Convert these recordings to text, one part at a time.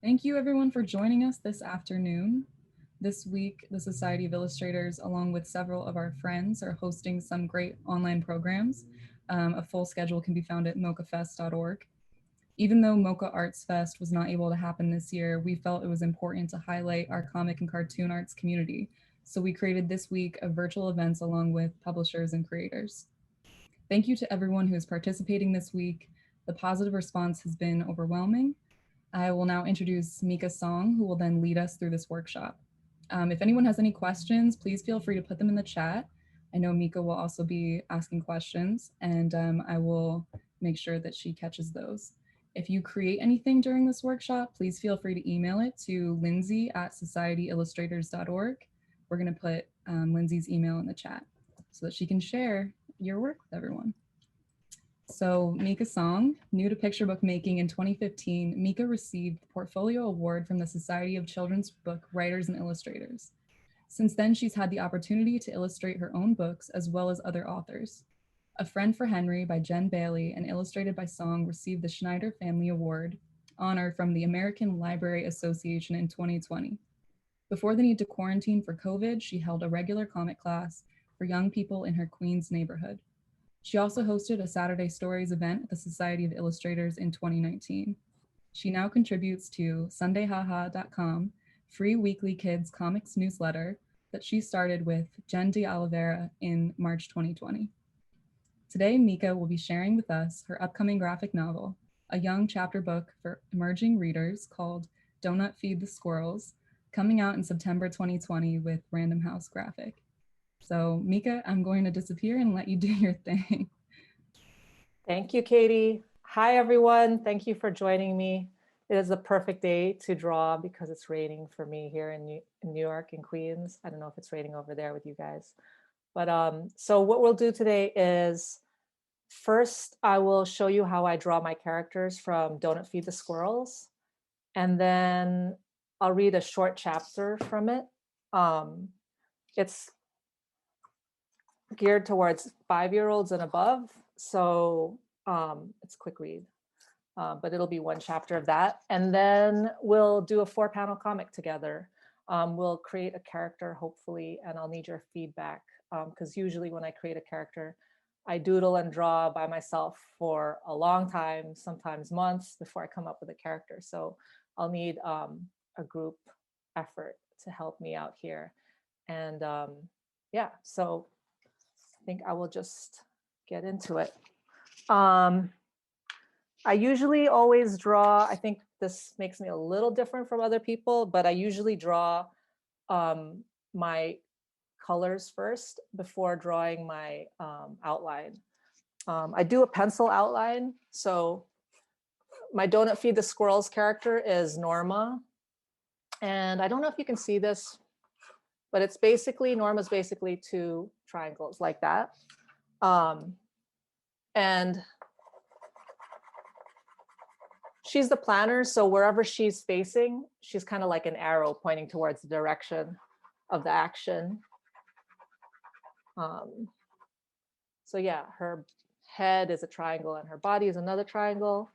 Thank you everyone for joining us this afternoon. This week, the Society of Illustrators, along with several of our friends, are hosting some great online programs. A full schedule can be found at mochafest.org. Even though Mocha Arts Fest was not able to happen this year, we felt it was important to highlight our comic and cartoon arts community. So we created this week of virtual events along with publishers and creators. Thank you to everyone who is participating this week. The positive response has been overwhelming. I will now introduce Mika Song, who will then lead us through this workshop. If anyone has any questions, please feel free to put them in the chat. I know Mika will also be asking questions, and I will make sure that she catches those. If you create anything during this workshop, please feel free to email it to lindsay@societyillustrators.org. We're going to put Lindsay's email in the chat so that she can share your work with everyone. So Mika Song, new to picture book making in 2015, Mika received the Portfolio Award from the Society of Children's Book Writers and Illustrators. Since then, she's had the opportunity to illustrate her own books as well as other authors. A Friend for Henry by Jen Bailey and illustrated by Song received the Schneider Family Award honor from the American Library Association in 2020. Before the need to quarantine for COVID, she held a regular comic class for young people in her Queens neighborhood. She also hosted a Saturday Stories event at the Society of Illustrators in 2019. She now contributes to SundayHaha.com, free weekly kids comics newsletter that she started with Jen de Oliveira in March 2020. Today, Mika will be sharing with us her upcoming graphic novel, a young chapter book for emerging readers called Donut Feed the Squirrels, coming out in September 2020 with Random House Graphic. So Mika, I'm going to disappear and let you do your thing. Thank you, Katie. Hi, everyone. Thank you for joining me. It is the perfect day to draw because it's raining for me here in New York and Queens. I don't know if it's raining over there with you guys. But so what we'll do today is first, I will show you how I draw my characters from Donut Feed the Squirrels. And then I'll read a short chapter from it. It's geared towards 5-year-olds and above. So it's a quick read, but it'll be one chapter of that. And then we'll do a 4-panel comic together. We'll create a character, hopefully, and I'll need your feedback because usually when I create a character, I doodle and draw by myself for a long time, sometimes months before I come up with a character. So I'll need a group effort to help me out here. And yeah, so I think I will just get into it. I usually always draw, I think this makes me a little different from other people, but I usually draw my colors first before drawing my outline. I do a pencil outline. So my Donut Feed the Squirrels character is Norma. And I don't know if you can see this, but it's basically, Norma's basically 2 triangles like that. And she's the planner, so wherever she's facing, she's kind of like an arrow pointing towards the direction of the action. So yeah, her head is a triangle and her body is another triangle.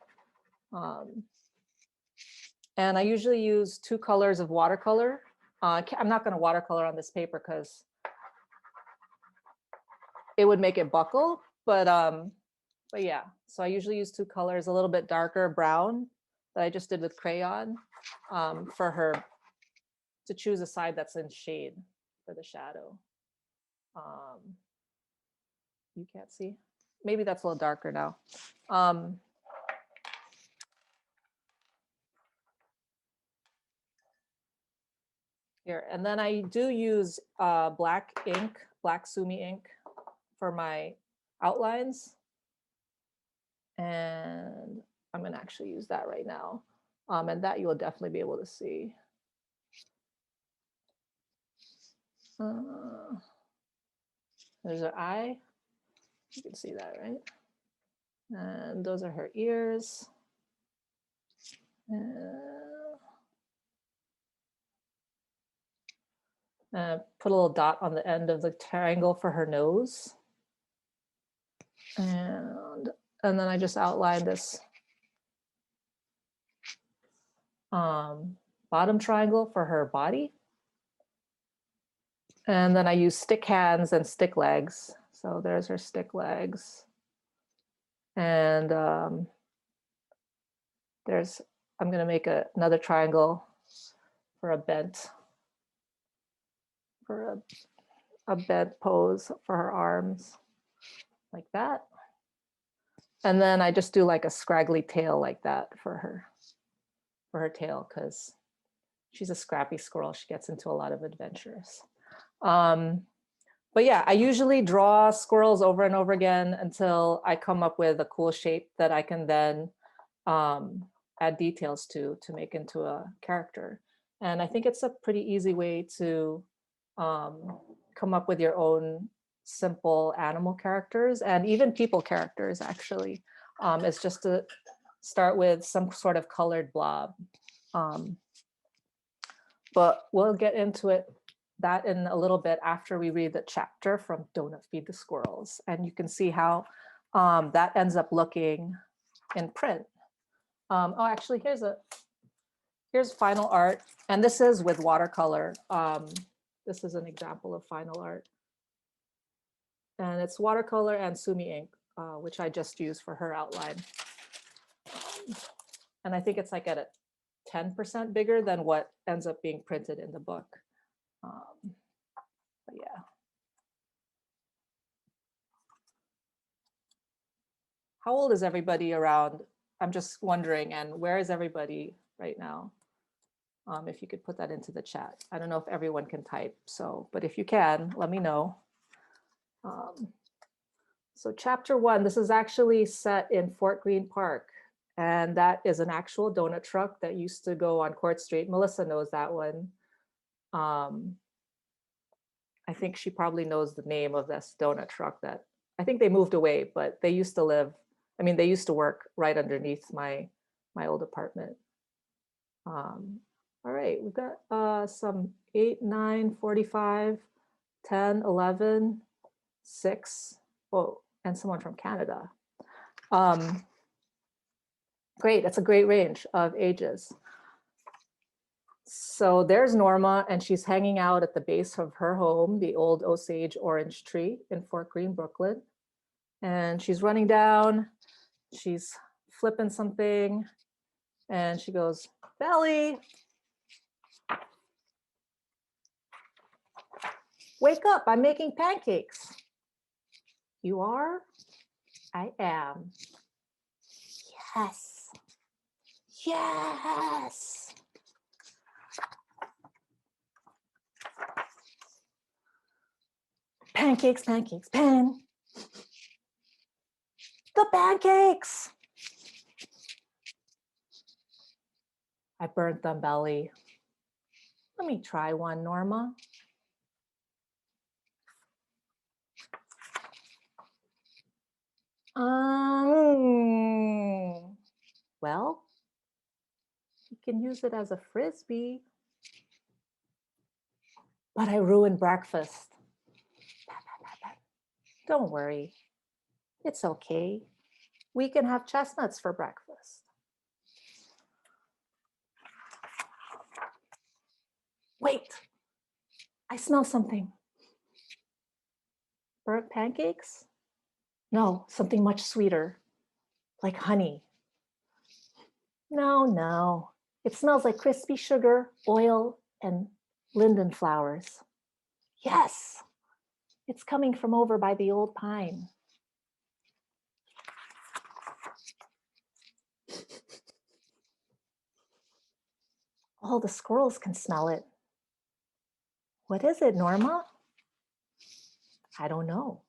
And I usually use 2 colors of watercolor. I'm not going to watercolor on this paper because it would make it buckle, but yeah, so I usually use 2 colors, a little bit darker brown that I just did with crayon for her to choose a side that's in shade for the shadow. You can't see. Maybe that's a little darker now. Here, and then I do use black ink, black Sumi ink for my outlines. And I'm gonna actually use that right now. And that you will definitely be able to see. There's her eye. You can see that, right? And those are her ears. Put a little dot on the end of the triangle for her nose. And then I just outlined this bottom triangle for her body. And then I use stick hands and stick legs. So there's her stick legs. And I'm going to make another triangle for a bent, for a bent pose for her arms, like that. And then I just do like a scraggly tail like that for her tail, because she's a scrappy squirrel. She gets into a lot of adventures. But yeah, I usually draw squirrels over and over again until I come up with a cool shape that I can then add details to make into a character. And I think it's a pretty easy way to come up with your own simple animal characters and even people characters, actually. It's just to start with some sort of colored blob. But we'll get into that in a little bit after we read the chapter from Donut Feed the Squirrels. And you can see how that ends up looking in print. Oh, actually, here's final art. And this is with watercolor. This is an example of final art. And it's watercolor and Sumi ink, which I just used for her outline. And I think it's like at a 10% bigger than what ends up being printed in the book. But yeah. How old is everybody around? I'm just wondering, and where is everybody right now? If you could put that into the chat. I don't know if everyone can type, but if you can, let me know. So chapter 1, this is actually set in Fort Greene Park. And that is an actual donut truck that used to go on Court Street. Melissa knows that one. I think she probably knows the name of this donut truck that I think they moved away, but they used to live, they used to work right underneath my old apartment. All right, we've got some 8, 9, 45, 10, 11, 6. Oh, and someone from Canada. Great, that's a great range of ages. So there's Norma, and she's hanging out at the base of her home, the old Osage orange tree in Fort Greene, Brooklyn. And she's running down, she's flipping something, and she goes, "Belly, wake up, I'm making pancakes." "You are?" "I am." "Yes, yes." "Pancakes, pancakes, pen." "The pancakes." "I burnt them, Belly." "Let me try one, Norma." Well, you can use it as a frisbee." "But I ruined breakfast." "Don't worry, it's okay. We can have chestnuts for breakfast." "Wait, I smell something." "Burnt pancakes?" "No, something much sweeter, like honey." No, it smells like crispy sugar, oil, and linden flowers." "Yes, it's coming from over by the old pine." "All the squirrels can smell it." "What is it, Norma?" "I don't know."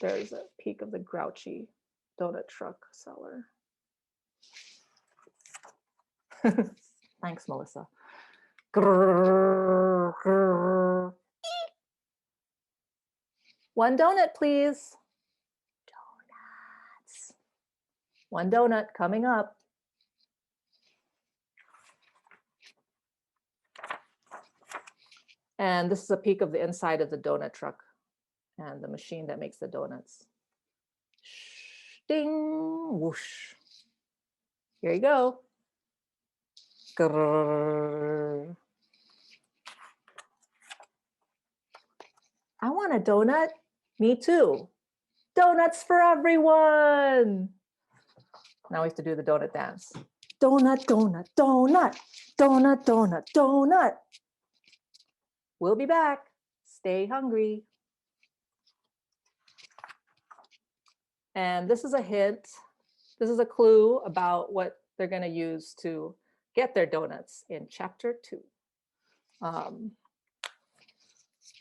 There's a peek of the grouchy donut truck seller. Thanks, Melissa. Grrr, grrr. "One donut, please." Donuts. "One donut coming up." And this is a peek of the inside of the donut truck and the machine that makes the donuts. Ding, whoosh. Here you go. Grrr. I want a donut. Me too. Donuts for everyone. Now we have to do the donut dance. Donut, donut, donut, donut, donut, donut. We'll be back. Stay hungry. And this is a hint. This is a clue about what they're going to use to get their donuts in chapter 2.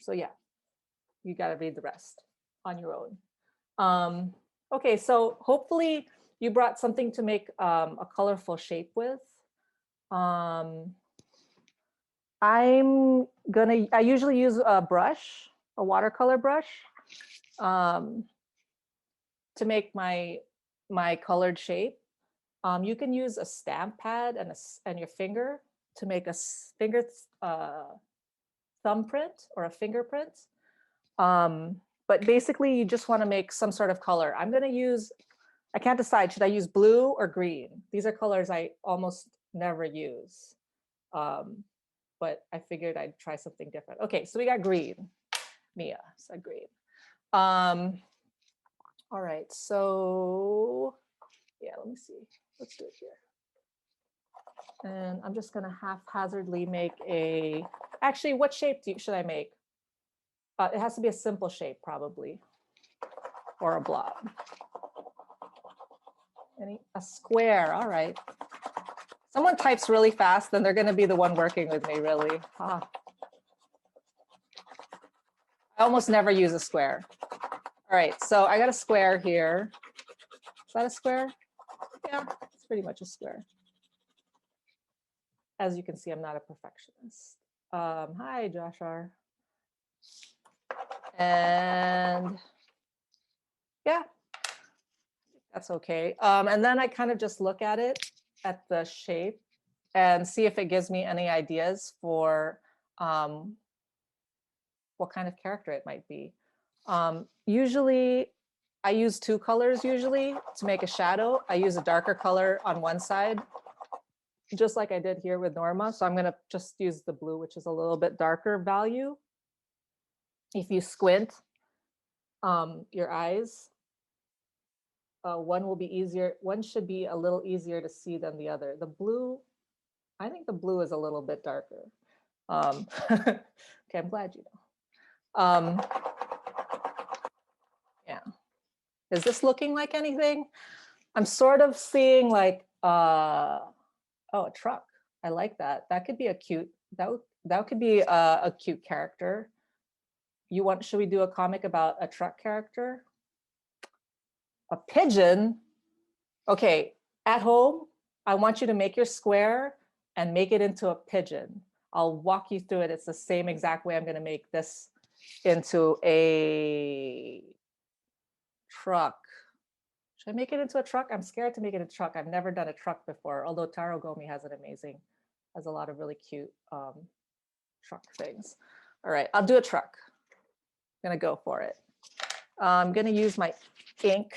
So yeah, you got to read the rest on your own. Okay, so hopefully you brought something to make a colorful shape with. I usually use a brush, a watercolor brush, to make my colored shape. You can use a stamp pad and your finger to make a finger thumbprint or a fingerprint. But basically you just want to make some sort of color. I'm going to use, I can't decide, should I use blue or green? These are colors I almost never use. But I figured I'd try something different. Okay, so we got green. Mia said green. All right, so yeah, let me see. Let's do it here. And I'm just gonna haphazardly make a, actually, what shape should I make? It has to be a simple shape probably, or a blob. A square, all right. Someone types really fast, then they're gonna be the one working with me, really. I almost never use a square. All right, so I got a square here. Is that a square? Yeah, it's pretty much a square. As you can see, I'm not a perfectionist. Hi, Josh R. And yeah, that's okay. And then I kind of just look at it, at the shape, and see if it gives me any ideas for what kind of character it might be. Usually, I use 2 colors usually to make a shadow. I use a darker color on one side, just like I did here with Norma. So I'm gonna just use the blue, which is a little bit darker value. If you squint your eyes, one will be easier. One should be a little easier to see than the other. The blue, I think the blue is a little bit darker. Okay, I'm glad you know. Yeah. Is this looking like anything? I'm sort of seeing like, oh, a truck. I like that. That could be a cute, that could be a cute character. Should we do a comic about a truck character? A pigeon? Okay, at home, I want you to make your square and make it into a pigeon. I'll walk you through it. It's the same exact way I'm gonna make this into a truck. Should I make it into a truck? I'm scared to make it a truck. I've never done a truck before, although Taro Gomi has a lot of really cute truck things. All right, I'll do a truck. I'm gonna go for it. I'm gonna use my ink,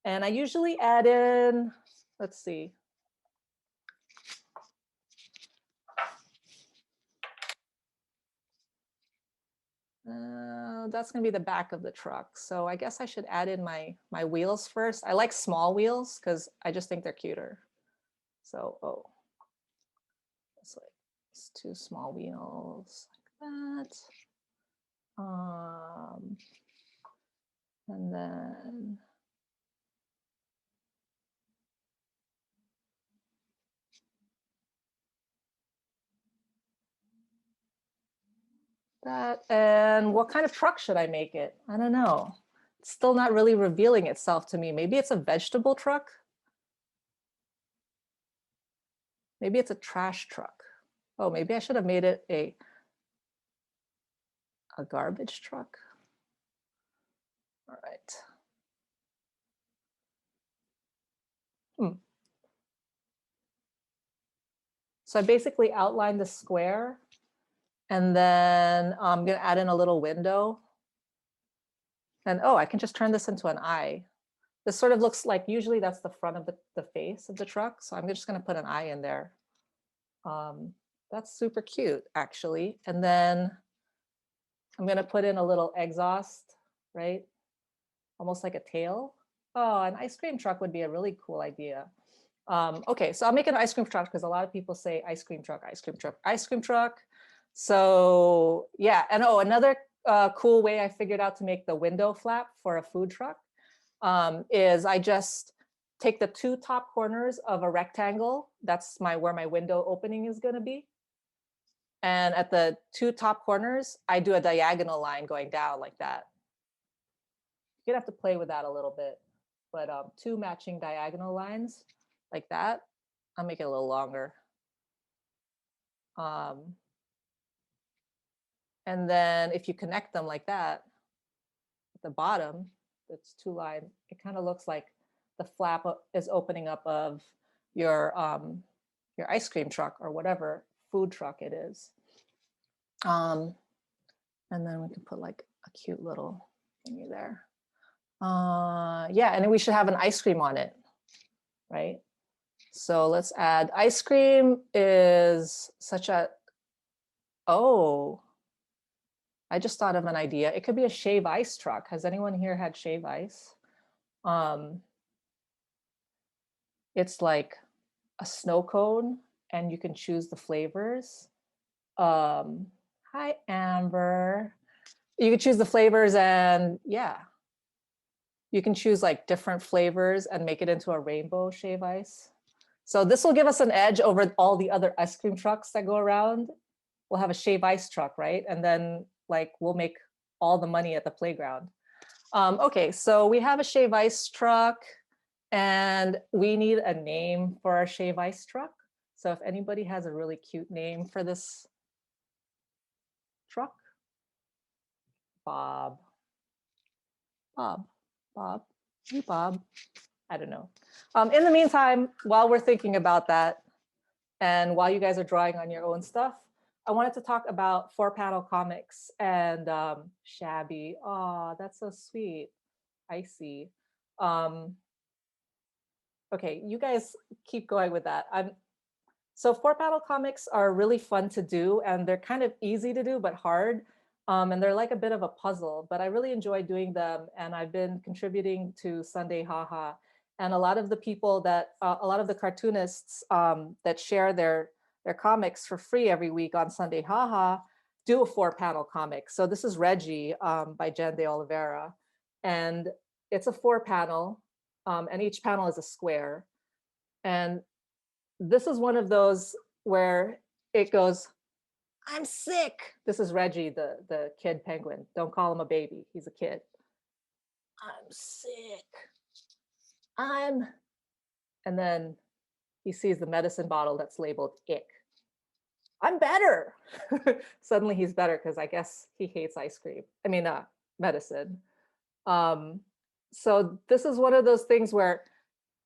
and I usually add in, let's see. That's gonna be the back of the truck. So I guess I should add in my wheels first. I like small wheels because I just think they're cuter. So, oh, it's like it's 2 small wheels like that. And then that. And what kind of truck should I make it? I don't know. It's still not really revealing itself to me. Maybe it's a vegetable truck. Maybe it's a trash truck. Oh, maybe I should have made it a garbage truck. All right. So I basically outlined the square, and then I'm gonna add in a little window. And oh, I can just turn this into an eye. this sort of looks like, usually that's the front of the face of the truck. So I'm just gonna put an eye in there. That's super cute, actually. And then I'm gonna put in a little exhaust, right? Almost like a tail. Oh, an ice cream truck would be a really cool idea. Okay, so I'll make an ice cream truck because a lot of people say ice cream truck, ice cream truck, ice cream truck. So yeah, and oh, another cool way I figured out to make the window flap for a food truck is I just take the two top corners of a rectangle. That's where my window opening is gonna be. And at the two top corners, I do a diagonal line going down like that. You'd have to play with that a little bit, but two matching diagonal lines like that. I'll make it a little longer. And then if you connect them like that, at the bottom, it's two line, it kind of looks like the flap is opening up of your ice cream truck or whatever food truck it is. And then we can put like a cute little thingy there. Yeah, and then we should have an ice cream on it, right? So let's add ice cream is such a, oh, I just thought of an idea. It could be a shave ice truck. Has anyone here had shave ice? It's like a snow cone and you can choose the flavors. Hi, Amber. You can choose the flavors and yeah, you can choose like different flavors and make it into a rainbow shave ice. So this will give us an edge over all the other ice cream trucks that go around. We'll have a shave ice truck, right? And then like we'll make all the money at the playground. Okay, so we have a shave ice truck and we need a name for our shave ice truck. So if anybody has a really cute name for this truck, Bob, hey Bob, I don't know. In the meantime, while we're thinking about that, and while you guys are drawing on your own stuff, I wanted to talk about 4-panel comics and Shabby. Oh, that's so sweet. Icy. Okay, you guys keep going with that. So 4-panel comics are really fun to do and they're kind of easy to do, but hard. And they're like a bit of a puzzle, but I really enjoy doing them. And I've been contributing to Sunday Haha. And a lot of the people that, a lot of the cartoonists that share their comics for free every week on Sunday Haha do a 4-panel comic. So this is Reggie by Jen de Oliveira. And it's a 4-panel and each panel is a square. And this is one of those where it goes, I'm sick. This is Reggie, the kid penguin. Don't call him a baby. He's a kid. I'm sick. And then he sees the medicine bottle that's labeled ick. I'm better. Suddenly he's better because I guess he hates ice cream. I mean, medicine. So this is one of those things where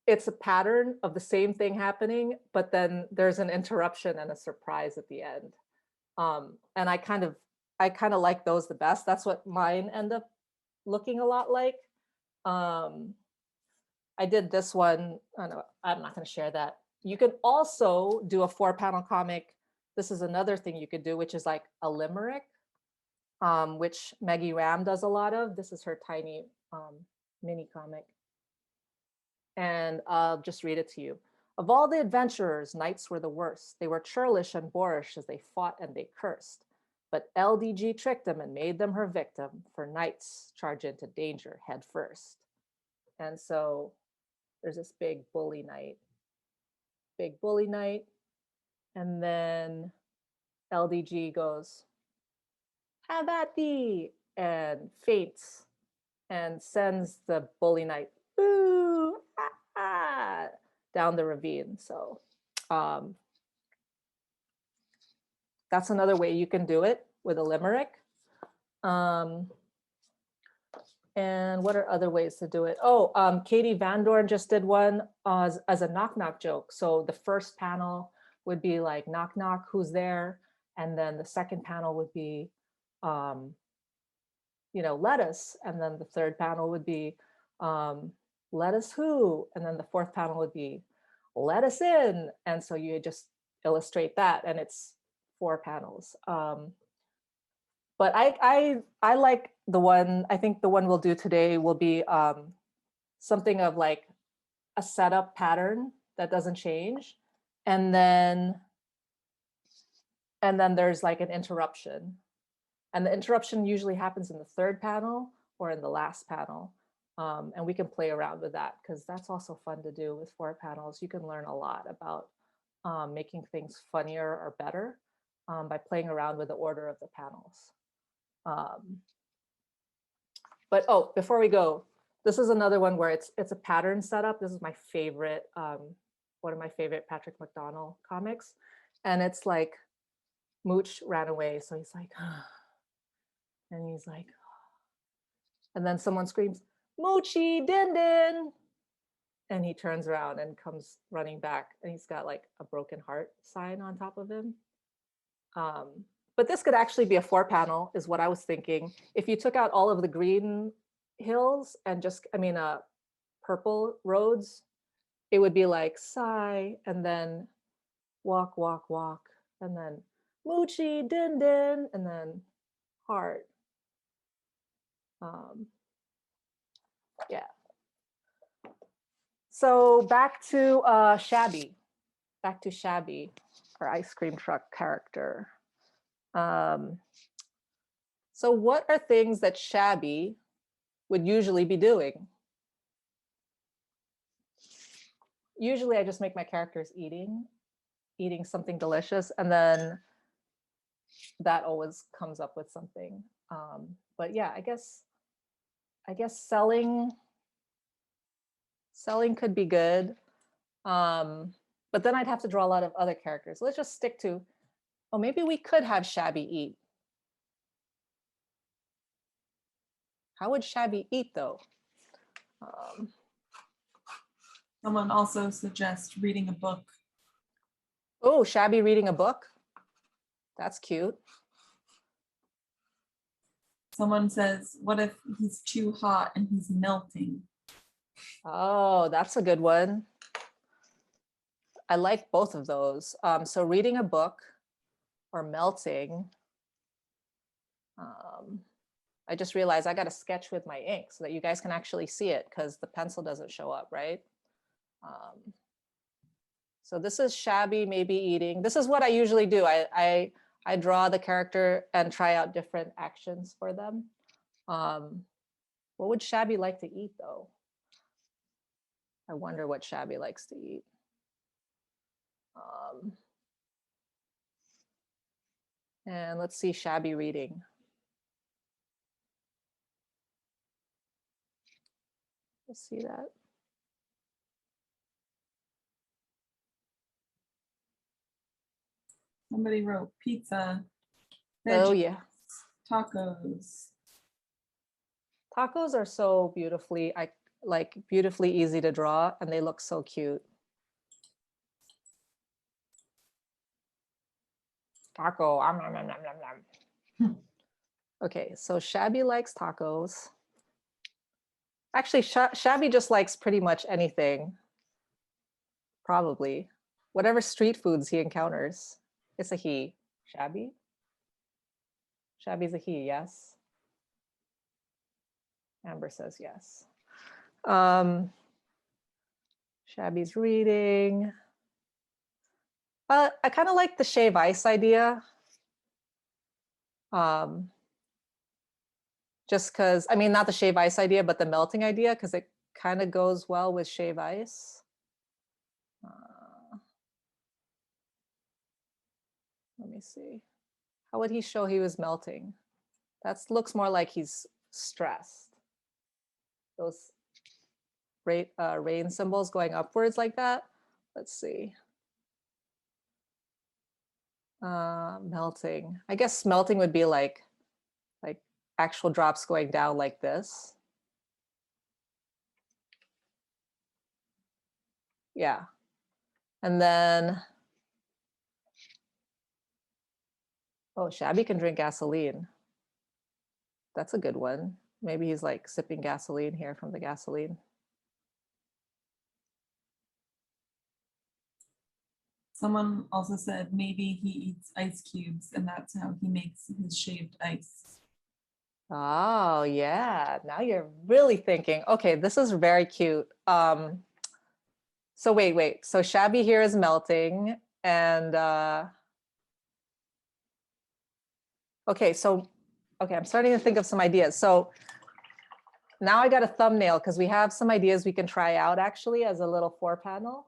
it's a pattern of the same thing happening, but then there's an interruption and a surprise at the end. And I kind of like those the best. That's what mine end up looking a lot like. I did this one. I know I'm not going to share that. You could also do a 4-panel comic. This is another thing you could do, which is like a limerick, which Maggie Ram does a lot of. This is her tiny mini comic. And I'll just read it to you. Of all the adventurers, knights were the worst. They were churlish and boorish as they fought and they cursed. But LDG tricked them and made them her victim, for knights charge into danger head first. And so there's this big bully knight. And then LDG goes, have at thee, and faints and sends the bully knight, boo, down the ravine. So that's another way you can do it with a limerick. And what are other ways to do it? Oh, Katie Van Dorn just did one as a knock knock joke. So the first panel would be like knock knock, who's there? And then the second panel would be, lettuce. And then the third panel would be, let us who? And then the fourth panel would be, let us in. And so you just illustrate that, and it's 4 panels. But I like the one, I think the one we'll do today will be something of like a setup pattern that doesn't change. And then there's like an interruption. And the interruption usually happens in the 3rd panel or in the last panel. And we can play around with that because that's also fun to do with 4 panels. You can learn a lot about making things funnier or better by playing around with the order of the panels. But oh, before we go, this is another one where it's a pattern setup. This is my favorite, one of my favorite Patrick McDonnell comics. And it's like Mooch ran away. So he's like, and he's like, and then someone screams, Moochie, Din Din. And he turns around and comes running back, and he's got like a broken heart sign on top of him. But this could actually be a 4 panel is what I was thinking. If you took out all of the green hills and just, purple roads, it would be like sigh, and then walk, walk, walk, and then Moochie, Din Din, and then heart. Yeah. So back to Shabby, our ice cream truck character. So what are things that Shabby would usually be doing? Usually I just make my characters eating something delicious, and then that always comes up with something. But yeah, I guess selling could be good. But then I'd have to draw a lot of other characters. Let's just stick to, oh, maybe we could have Shabby eat. How would Shabby eat though? Someone also suggests reading a book. Oh, Shabby reading a book. That's cute. Someone says, what if he's too hot and he's melting? Oh, that's a good one. I like both of those. So reading a book or melting. I just realized I got to sketch with my ink so that you guys can actually see it because the pencil doesn't show up, right? So this is Shabby maybe eating. This is what I usually do. I draw the character and try out different actions for them. What would Shabby like to eat though? I wonder what Shabby likes to eat. And let's see Shabby reading. Let's see that. Somebody wrote pizza. Oh veggies, yeah. Tacos. Tacos are so beautifully, beautifully easy to draw, and they look so cute. Taco. Okay, so Shabby likes tacos. Actually, Shabby just likes pretty much anything. Probably. Whatever street foods he encounters. It's a he. Shabby? Shabby's a he, yes? Amber says yes. Shabby's reading. I kind of like the shave ice idea. Just because, not the shave ice idea, but the melting idea, because it kind of goes well with shave ice. Let me see. How would he show he was melting? That looks more like he's stressed. Those rain symbols going upwards like that. Let's see. Melting. I guess melting would be like actual drops going down like this. Yeah. And then, oh, Shabby can drink gasoline. That's a good one. Maybe he's like sipping gasoline here from the gasoline. Someone also said maybe he eats ice cubes and that's how he makes his shaved ice. Oh, yeah. Now you're really thinking. Okay, this is very cute. So wait. So Shabby here is melting and okay, I'm starting to think of some ideas. So now I got a thumbnail because we have some ideas we can try out actually as a little 4-panel.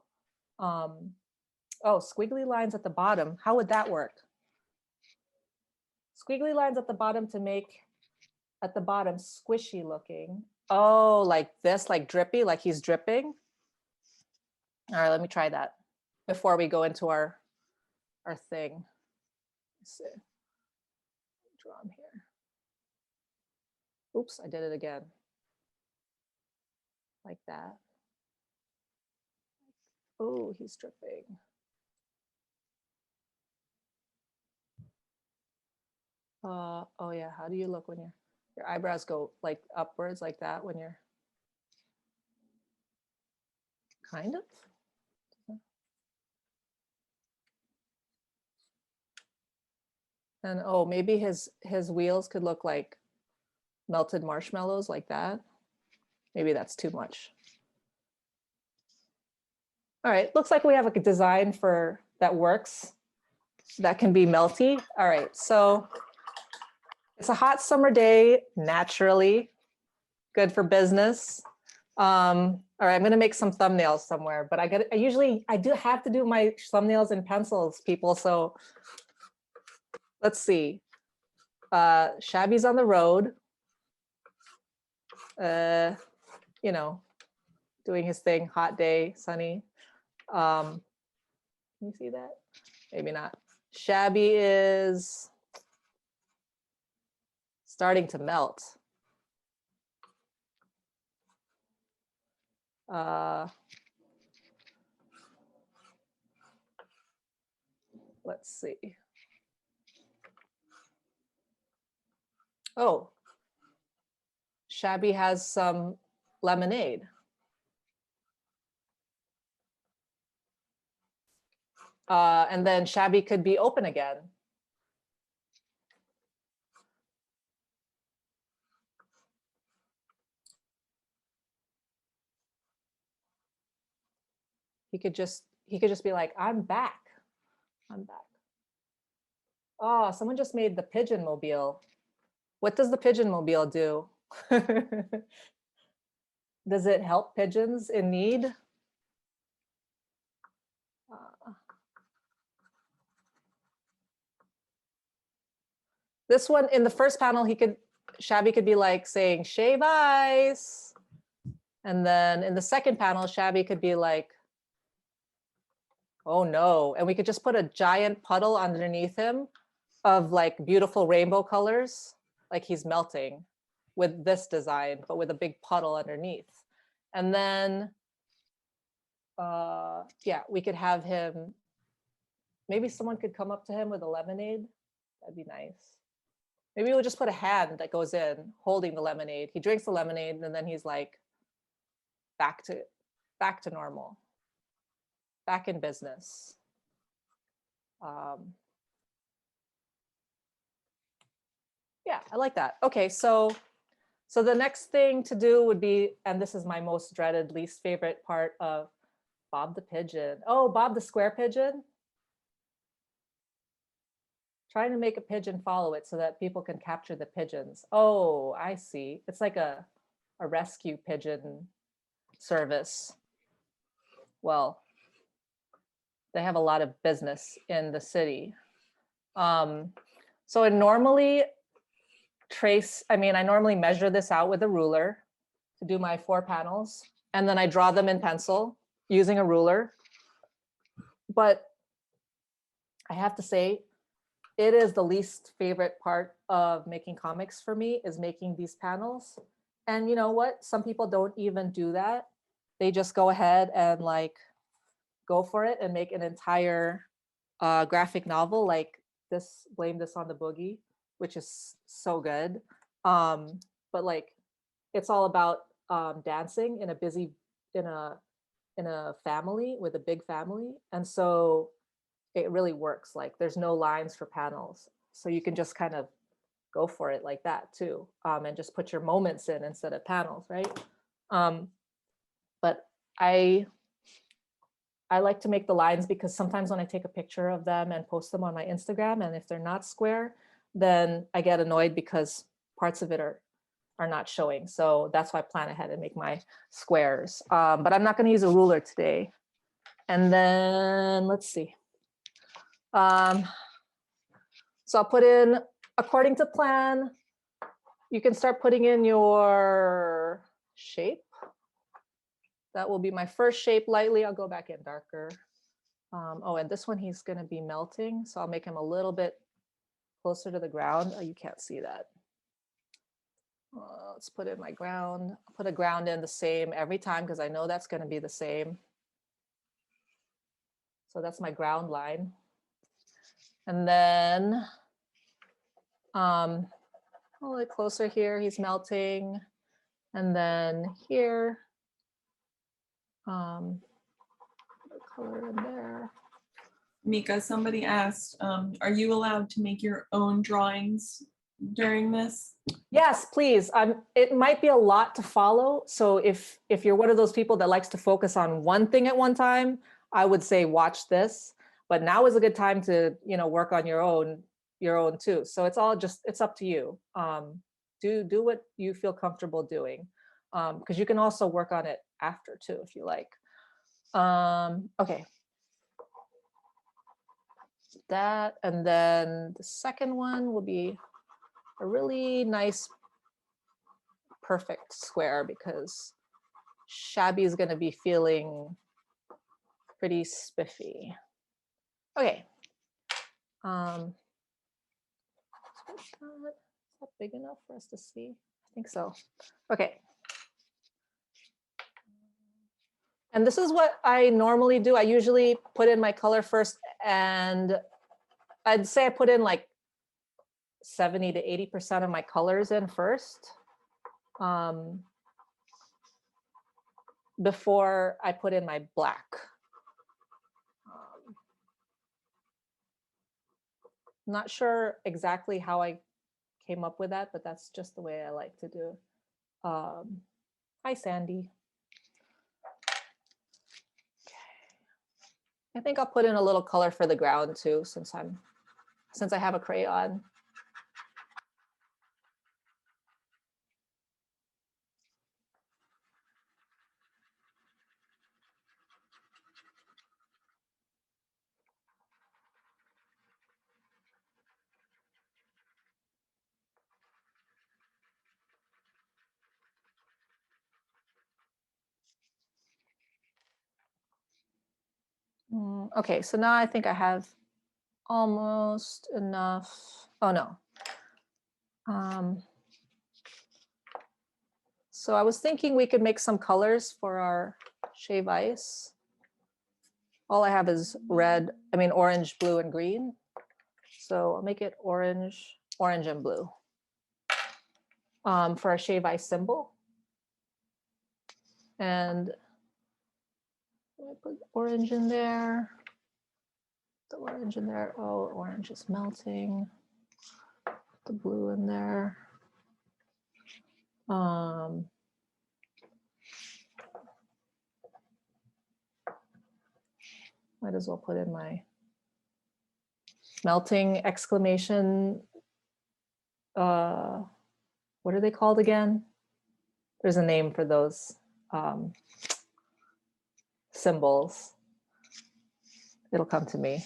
Oh, squiggly lines at the bottom. How would that work? Squiggly lines at the bottom to make at the bottom squishy looking. Oh, like this, like drippy, like he's dripping. All right, let me try that before we go into our thing. Let's see. Draw him here. Oops, I did it again. Like that. Oh, he's dripping. Oh yeah, how do you look when your eyebrows go like upwards like that when you're kind of? And oh, maybe his wheels could look like melted marshmallows like that. Maybe that's too much. All right, looks like we have a design for that works. That can be melty. All right, so it's a hot summer day, naturally. Good for business. All right, I'm gonna make some thumbnails somewhere, but I do have to do my thumbnails in pencils, people. So let's see. Shabby's on the road. You know, doing his thing, hot day, sunny. Can you see that? Maybe not. Shabby is starting to melt. Let's see. Oh, Shabby has some lemonade. And then Shabby could be open again. He could just be like, I'm back. I'm back. Oh, someone just made the pigeon mobile. What does the pigeon mobile do? Does it help pigeons in need? This one in the first panel, Shabby could be like saying, shave ice. And then in the second panel, Shabby could be like, oh no. And we could just put a giant puddle underneath him of like beautiful rainbow colors, like he's melting with this design, but with a big puddle underneath. And then, yeah, we could have him, maybe someone could come up to him with a lemonade. That'd be nice. Maybe we'll just put a hand that goes in holding the lemonade. He drinks the lemonade and then he's like, back to normal, back in business. Yeah, I like that. Okay, so the next thing to do would be, and this is my most dreaded, least favorite part of Bob the Pigeon. Oh, Bob the Square Pigeon. Trying to make a pigeon follow it so that people can capture the pigeons. Oh, I see. It's like a rescue pigeon service. Well, they have a lot of business in the city. So I normally I normally measure this out with a ruler to do my 4 panels, and then I draw them in pencil using a ruler. But I have to say, it is the least favorite part of making comics for me, is making these panels. And you know what? Some people don't even do that. They just go ahead and like go for it and make an entire graphic novel like this, Blame This on the Boogie, which is so good. But like, it's all about dancing in a family, with a big family. And so it really works. Like there's no lines for panels. So you can just kind of go for it like that too. And just put your moments in instead of panels, right? But I like to make the lines because sometimes when I take a picture of them and post them on my Instagram, and if they're not square, then I get annoyed because parts of it are not showing. So that's why I plan ahead and make my squares. But I'm not going to use a ruler today. And then let's see. So I'll put in, according to plan, you can start putting in your shape. That will be my first shape lightly. I'll go back in darker. Oh, and this one he's going to be melting. So I'll make him a little bit closer to the ground. Oh, you can't see that. Let's put in my ground. I'll put a ground in the same every time because I know that's going to be the same. So that's my ground line. And then a little closer here, he's melting. And then here, color in there. Mika, somebody asked, are you allowed to make your own drawings during this? Yes, please. It might be a lot to follow. So if you're one of those people that likes to focus on one thing at one time, I would say watch this. But now is a good time to, work on your own too. So it's all just, it's up to you. Do what you feel comfortable doing. Because you can also work on it after too, if you like. Okay. That, and then the second one will be a really nice, perfect square because Shabby is going to be feeling pretty spiffy. Okay. Is that big enough for us to see? I think so. Okay. And this is what I normally do. I usually put in my color first, and I'd say I put in like 70 to 80% of my colors in first. Before I put in my black. Not sure exactly how I came up with that, but that's just the way I like to do. Hi, Sandy. I think I'll put in a little color for the ground too, since I have a crayon. Okay, so now I think I have almost enough. Oh no. So I was thinking we could make some colors for our shave ice. All I have is orange, blue, and green. So I'll make it orange, and blue. For our shave ice symbol. And I put orange in there. The orange in there. Oh, orange is melting. Put the blue in there. Might as well put in my melting exclamation. What are they called again? There's a name for those symbols. It'll come to me.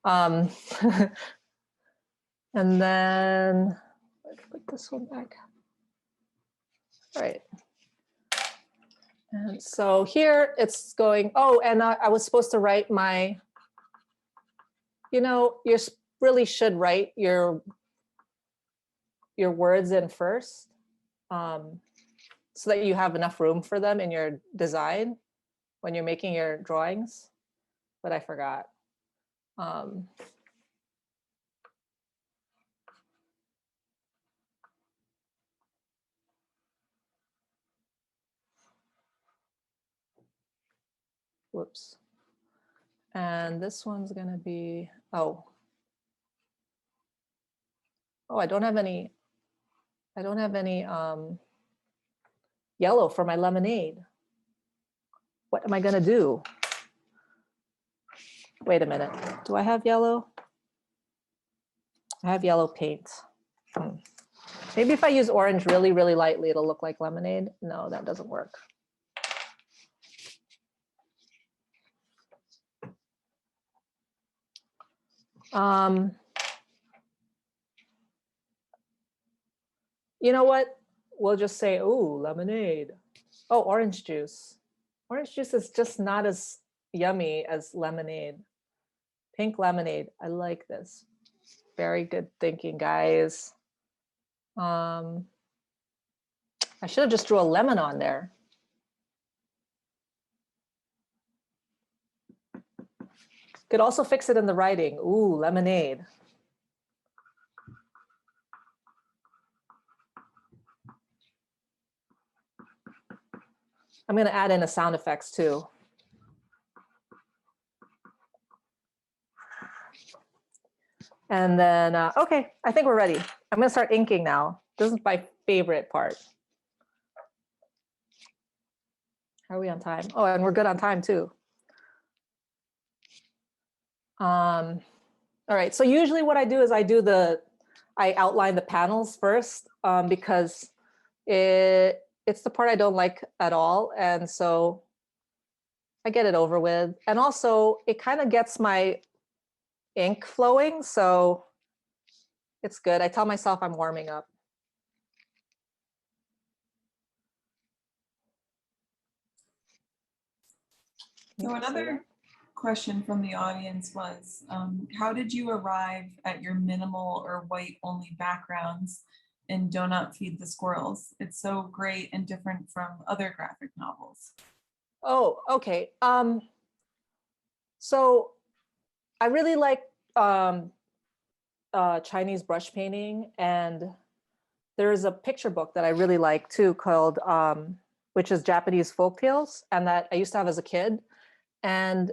And then let's put this one back. All right. And so here it's going, oh, and I was supposed to write my, you really should write your words in first so that you have enough room for them in your design when you're making your drawings, but I forgot. Whoops. And this one's gonna be, oh, I don't have any yellow for my lemonade. What am I gonna do? Wait a minute, do I have yellow? I have yellow paint. Maybe if I use orange really, really lightly, it'll look like lemonade. No, that doesn't work. You know what? We'll just say, ooh, lemonade. Oh, orange juice. Orange juice is just not as yummy as lemonade. Pink lemonade. I like this. Very good thinking, guys. I should have just drew a lemon on there. Could also fix it in the writing. Ooh, lemonade. I'm going to add in a sound effects too. And then, okay, I think we're ready. I'm going to start inking now. This is my favorite part. How are we on time? Oh, and we're good on time too. All right, so usually what I do is I outline the panels first because it's the part I don't like at all. And so I get it over with. And also it kind of gets my ink flowing. So it's good. I tell myself I'm warming up. So another question from the audience was, how did you arrive at your minimal or white only backgrounds in Do Not Feed the Squirrels? It's so great and different from other graphic novels. Oh, okay. So I really like Chinese brush painting, and there's a picture book that I really like too called, which is Japanese folk tales, and that I used to have as a kid. And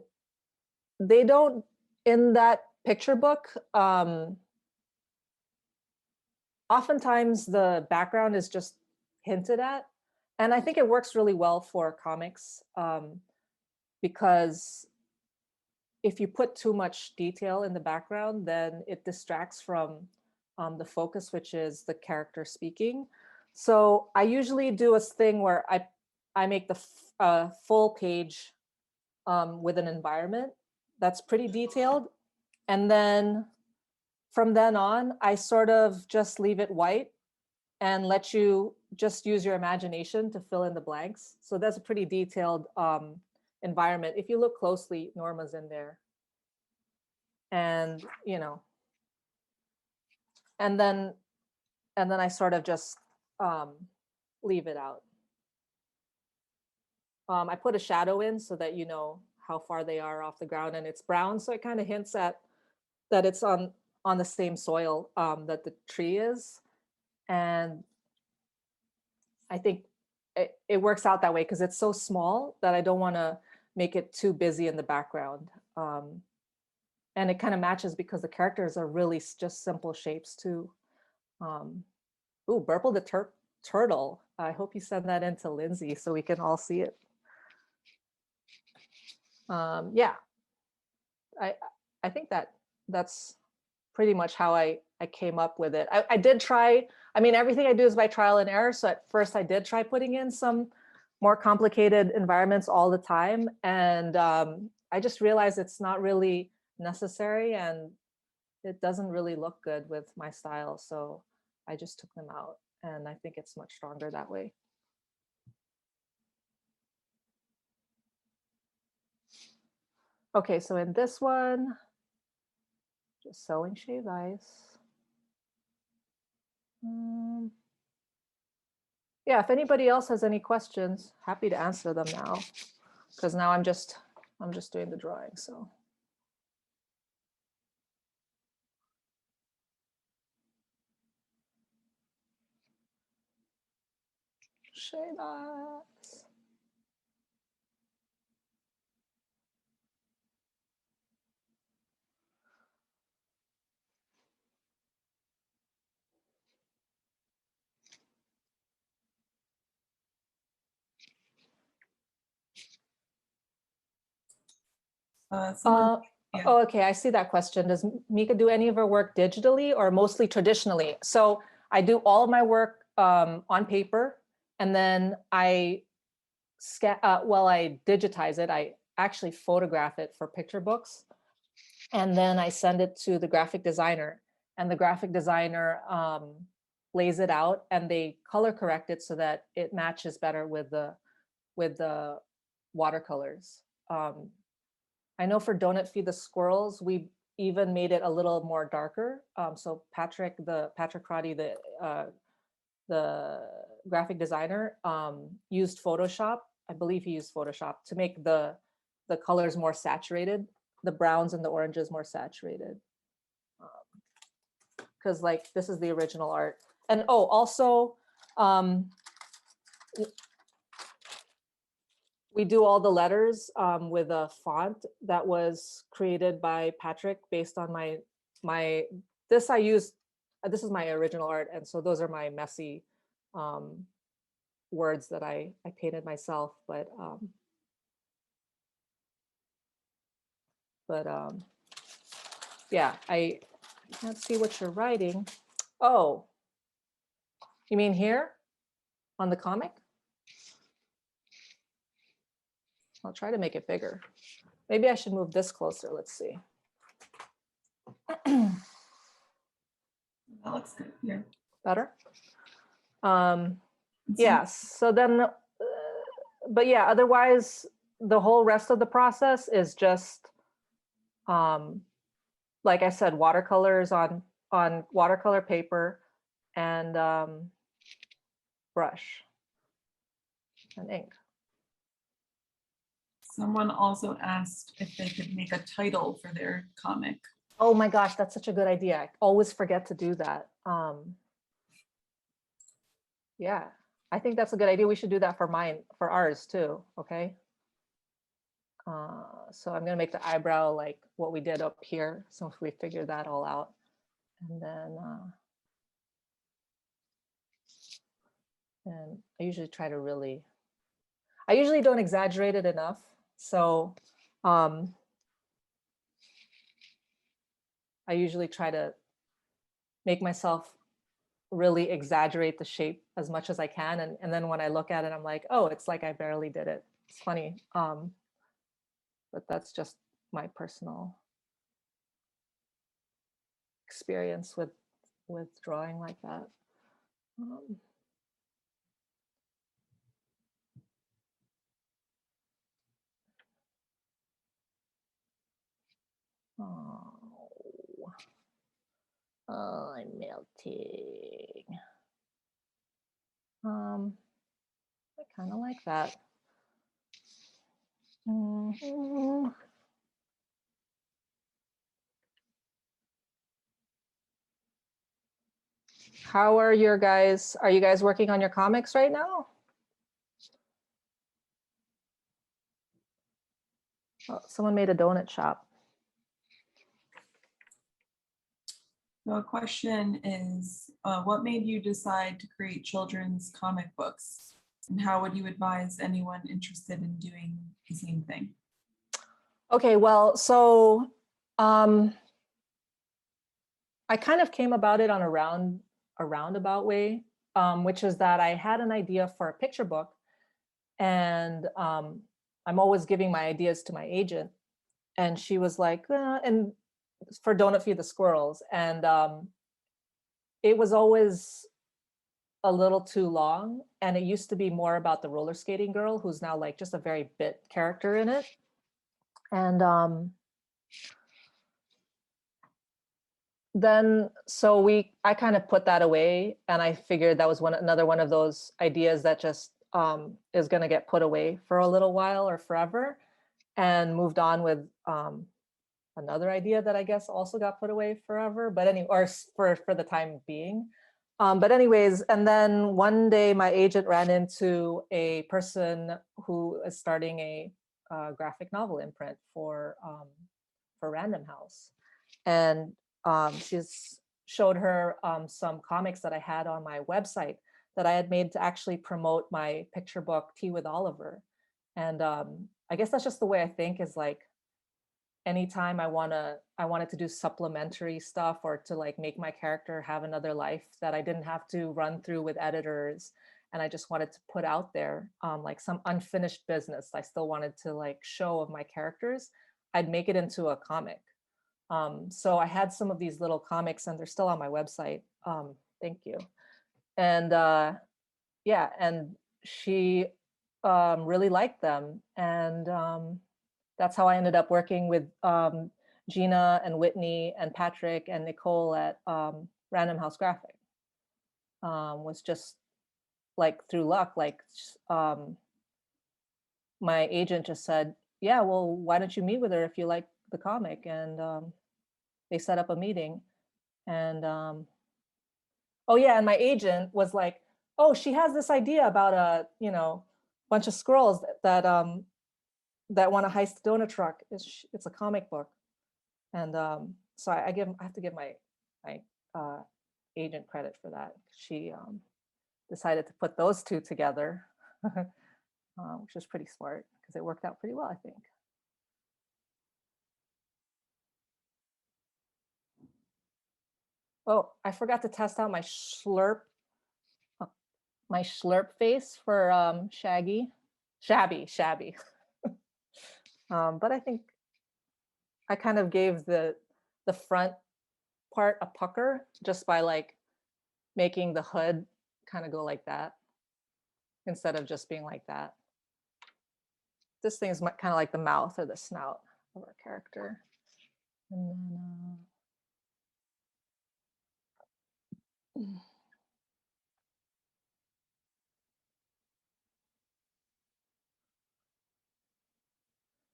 they don't, in that picture book, oftentimes the background is just hinted at. And I think it works really well for comics because if you put too much detail in the background, then it distracts from the focus, which is the character speaking. So I usually do a thing where I make the full page with an environment that's pretty detailed. And then from then on, I sort of just leave it white and let you just use your imagination to fill in the blanks. So that's a pretty detailed environment. If you look closely, Norma's in there. And, you know, and then I sort of just leave it out. I put a shadow in so that you know how far they are off the ground, and it's brown, so it kind of hints at that it's on the same soil that the tree is. And I think it works out that way because it's so small that I don't want to make it too busy in the background. And it kind of matches because the characters are really just simple shapes too. Ooh, Burple the turtle. I hope you send that in to Lindsay so we can all see it. Yeah, I think that's pretty much how I came up with it. I did try, I mean, everything I do is by trial and error. So at first I did try putting in some more complicated environments all the time. And I just realized it's not really necessary and it doesn't really look good with my style. So I just took them out and I think it's much stronger that way. Okay, so in this one, just selling shaved ice. Yeah, if anybody else has any questions, happy to answer them now, because now I'm just doing the drawing. So shade ice. Someone, yeah. Oh, okay, I see that question. Does Mika do any of her work digitally or mostly traditionally? So I do all of my work on paper, and then I I digitize it. I actually photograph it for picture books, and then I send it to the graphic designer, and the graphic designer lays it out, and they color correct it so that it matches better with the watercolors. I know for Donut Feed the Squirrels, we even made it a little more darker. So Patrick Crotty, the graphic designer, used Photoshop. I believe he used Photoshop to make the colors more saturated, the browns and the oranges more saturated. Because like this is the original art. And oh, also, we do all the letters with a font that was created by Patrick based on this I used, this is my original art. And so those are my messy words that I painted myself, but yeah, I can't see what you're writing. Oh, you mean here on the comic? I'll try to make it bigger. Maybe I should move this closer. Let's see. That looks good. Yeah. Better? Yes. So then, but yeah, otherwise, the whole rest of the process is just, like I said, watercolors on watercolor paper and brush and ink. Someone also asked if they could make a title for their comic. Oh my gosh, that's such a good idea. I always forget to do that. Yeah, I think that's a good idea. We should do that for ours too, okay? So I'm gonna make the eyebrow like what we did up here. So if we figure that all out, and then, and I usually try to I usually don't exaggerate it enough. So I usually try to make myself really exaggerate the shape as much as I can. And then when I look at it, I'm like, oh, it's like I barely did it. It's funny. But that's just my personal experience with drawing like that. Oh, I'm melting. I kind of like that. How are you guys working on your comics right now? Oh, someone made a donut shop. The question is, what made you decide to create children's comic books? And how would you advise anyone interested in doing the same thing? Okay, well, so I kind of came about it on a roundabout way, which is that I had an idea for a picture book, and I'm always giving my ideas to my agent, and she was like, and for Donut Feed the Squirrels, and it was always a little too long, and it used to be more about the roller skating girl, who's now like just a very bit character in it, and then so I kind of put that away, and I figured that was another one of those ideas that just is going to get put away for a little while or forever, and moved on with another idea that I guess also got put away forever, but anyway, or for the time being. But anyways, and then one day my agent ran into a person who is starting a graphic novel imprint for Random House, and she's showed her some comics that I had on my website that I had made to actually promote my picture book Tea with Oliver. And I guess that's just the way I think, is like, anytime I wanted to do supplementary stuff or to like make my character have another life that I didn't have to run through with editors, and I just wanted to put out there like some unfinished business I still wanted to like show of my characters, I'd make it into a comic. So I had some of these little comics and they're still on my website. Thank you. And yeah, and she really liked them. And that's how I ended up working with Gina and Whitney and Patrick and Nicole at Random House Graphic. Was just like through luck, like my agent just said, yeah, well, why don't you meet with her if you like the comic? And they set up a meeting. And oh yeah, and my agent was like, oh, she has this idea about a, you know, bunch of squirrels that that want to heist a donut truck. It's a comic book. And so I have to give my agent credit for that. She decided to put those two together, which was pretty smart because it worked out pretty well, I think. Oh, I forgot to test out my slurp face for Shabby. But I think I kind of gave the front part a pucker just by like making the hood kind of go like that instead of just being like that. This thing is kind of like the mouth or the snout of our character. And then,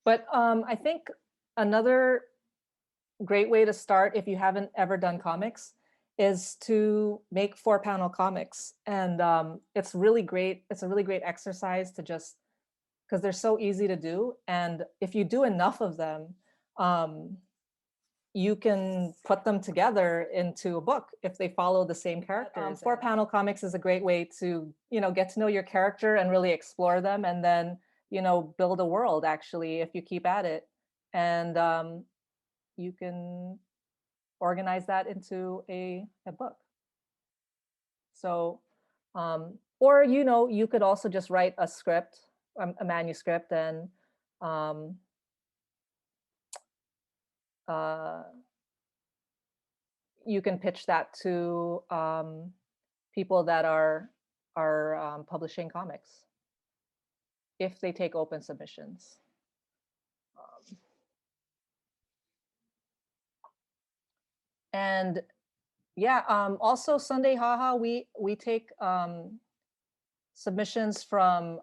but I think another great way to start if you haven't ever done comics is to make 4-panel comics. And it's really great. It's a really great exercise to just, because they're so easy to do. And if you do enough of them, you can put them together into a book if they follow the same characters. 4-panel comics is a great way to, you know, get to know your character and really explore them, and then, you know, build a world actually if you keep at it. And you can organize that into a book. So, or, you know, you could also just write a script, a manuscript, and you can pitch that to people that are publishing comics if they take open submissions. And yeah, also Sunday Haha, we take submissions from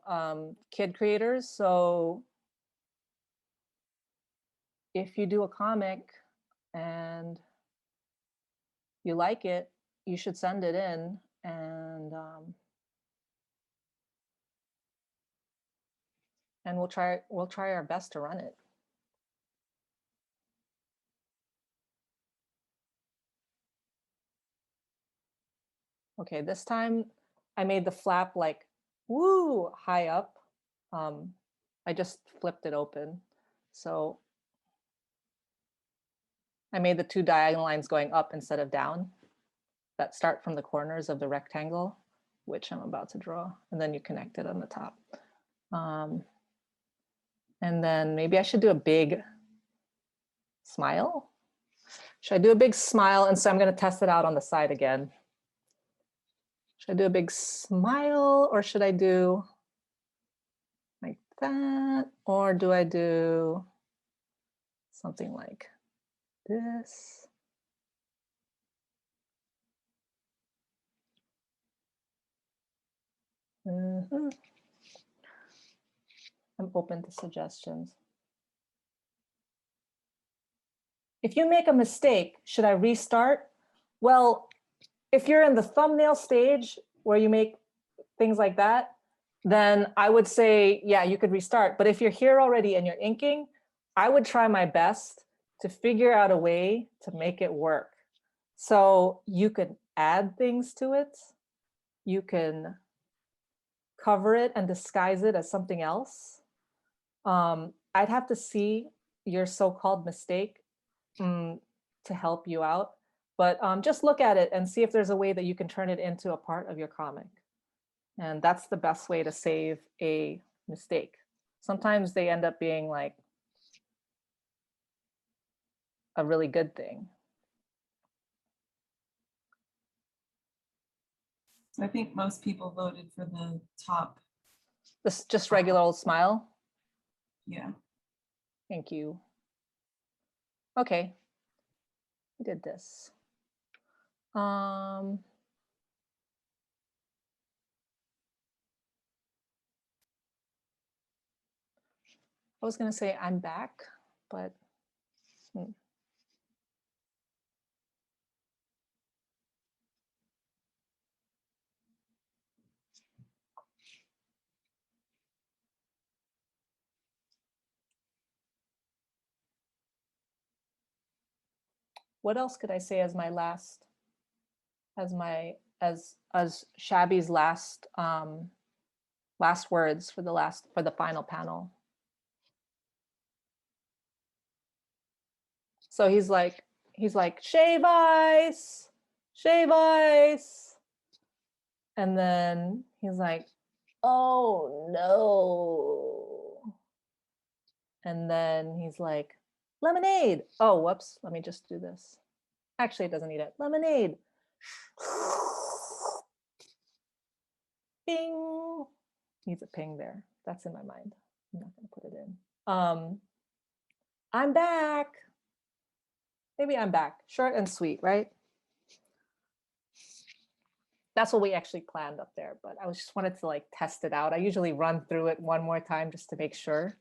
kid creators. So if you do a comic and you like it, you should send it in, and we'll try our best to run it. Okay, this time I made the flap like woo high up. I just flipped it open. So I made the 2 diagonal lines going up instead of down that start from the corners of the rectangle, which I'm about to draw, and then you connect it on the top. And then maybe I should do a big smile. Should I do a big smile? And so I'm going to test it out on the side again. Should I do a big smile, or should I do like that? Or do I do something like this? I'm open to suggestions. If you make a mistake, should I restart? Well, if you're in the thumbnail stage where you make things like that, then I would say, yeah, you could restart. But if you're here already and you're inking, I would try my best to figure out a way to make it work. So you could add things to it. You can cover it and disguise it as something else. I'd have to see, your so-called mistake to help you out. But just look at it and see if there's a way that you can turn it into a part of your comic. And that's the best way to save a mistake. Sometimes they end up being like a really good thing. So I think most people voted for the top. This just regular old smile. Yeah. Thank you. Okay, we did this. I was gonna say I'm back, but what else could I say as my last, as Shabby's last last words for the final panel? So he's like shave ice, shave ice, and then he's like, oh no, and then he's like, lemonade. Oh, whoops, let me just do this. Actually, it doesn't need it. Lemonade. Bing. Needs a ping there. That's in my mind. I'm not going to put it in. I'm back. Maybe I'm back. Short and sweet, right? That's what we actually planned up there, but I just wanted to like test it out. I usually run through it one more time just to make sure.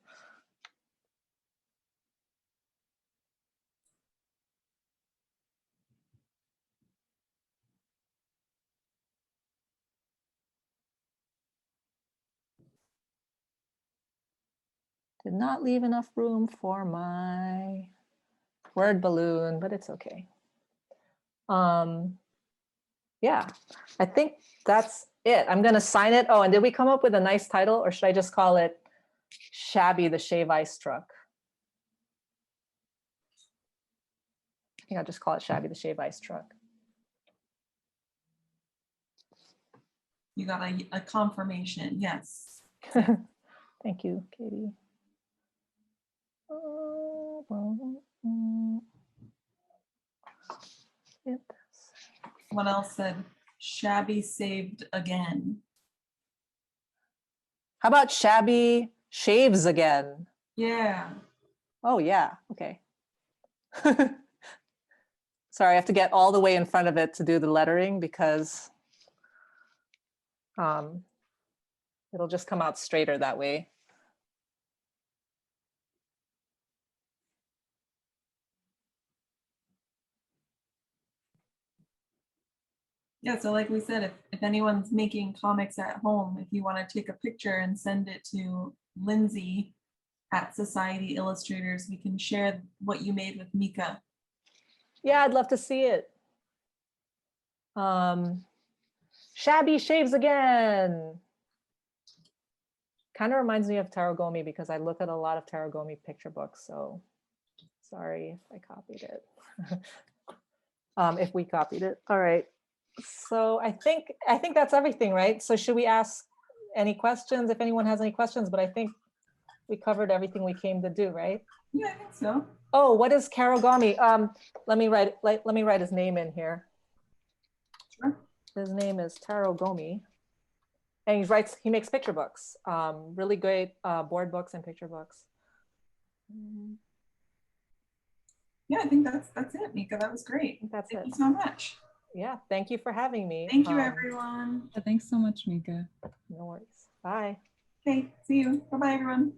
Did not leave enough room for my word balloon, but it's okay. Yeah, I think that's it. I'm gonna sign it. Oh, and did we come up with a nice title, or should I just call it Shabby the Shave Ice Truck? I think I'll just call it Shabby the Shave Ice Truck. You got a confirmation, yes. Thank you, Katie. What else said Shabby saved again? How about Shabby shaves again? Yeah. Oh yeah, okay. Sorry, I have to get all the way in front of it to do the lettering because it'll just come out straighter that way. Yeah, so like we said, if anyone's making comics at home, if you want to take a picture and send it to Lindsay at Society Illustrators, we can share what you made with Mika. Yeah, I'd love to see it. Shabby shaves again. Kind of reminds me of Taragomi because I look at a lot of Taragomi picture books, so sorry if I copied it. If we copied it. All right. So I think that's everything, right? So should we ask any questions if anyone has any questions? But I think we covered everything we came to do, right? Yeah, I think so. Oh, what is Karagami? Let me write his name in here. Sure. His name is Taragomi, and he makes picture books, really great board books and picture books. Yeah, I think that's it, Mika. That was great. That's Thank it. you so much. Yeah, thank you for having me. Thank you, everyone. Thanks so much, Mika. No worries. Bye. Okay, see you. Bye-bye, everyone.